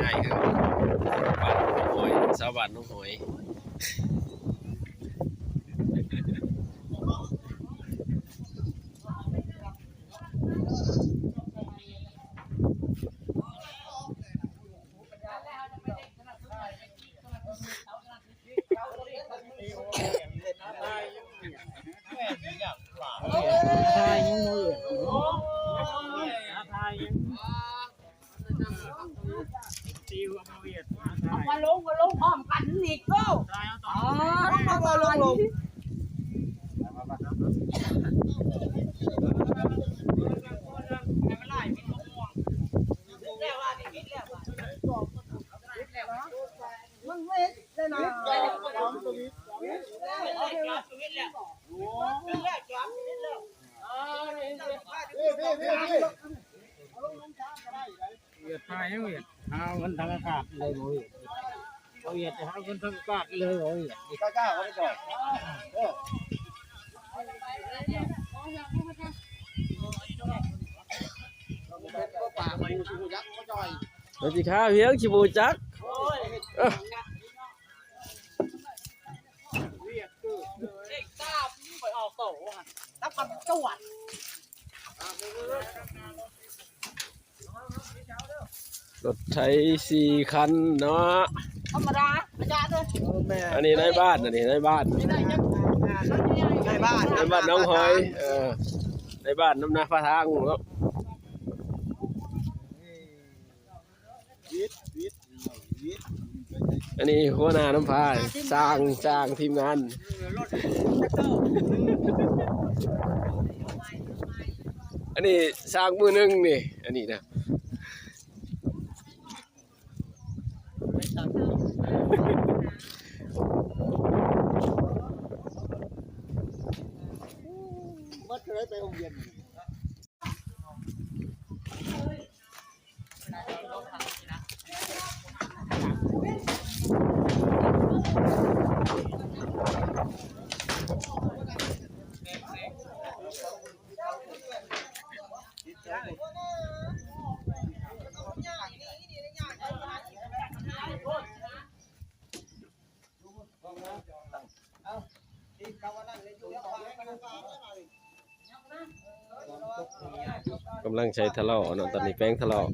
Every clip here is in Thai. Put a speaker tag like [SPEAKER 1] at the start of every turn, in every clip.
[SPEAKER 1] ง่ายครับบ้านน้องหอยชาวบ้านน้องหอย
[SPEAKER 2] มาลงพร้อมกันอีกก็อ๋อมาลงมันเวทเลยนะ
[SPEAKER 3] เวียดไทยเวียดเอาเงินทางอากาศเลยโว้ยเวียดจะเอาเงินทางอากาศเลยโว้ยกล้าเขาไม่ก่อน
[SPEAKER 1] สวัสดีครับเฮียงชิบูจัก
[SPEAKER 2] แล้วก็จวด
[SPEAKER 1] รถไถ4 คันเนาะ
[SPEAKER 2] ธรรมดาอาจารย์เลย
[SPEAKER 1] อันนี้ในบ้านอันนี้ในบ้านน้องหอยในบ้านน้ำนาฟ้าทางเนาะอันนี้หัวหน้าน้ำพายสร้างทีมงานอันนี้สร้างมือหนึ่งนี่อันนี้นะ
[SPEAKER 3] มัดเคยไปโรงเรียน
[SPEAKER 1] กำลังใช้ทะเลาะเนาะตอนนี้แป้งทะเลาะ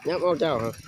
[SPEAKER 1] ยับเอาเจ้าครับ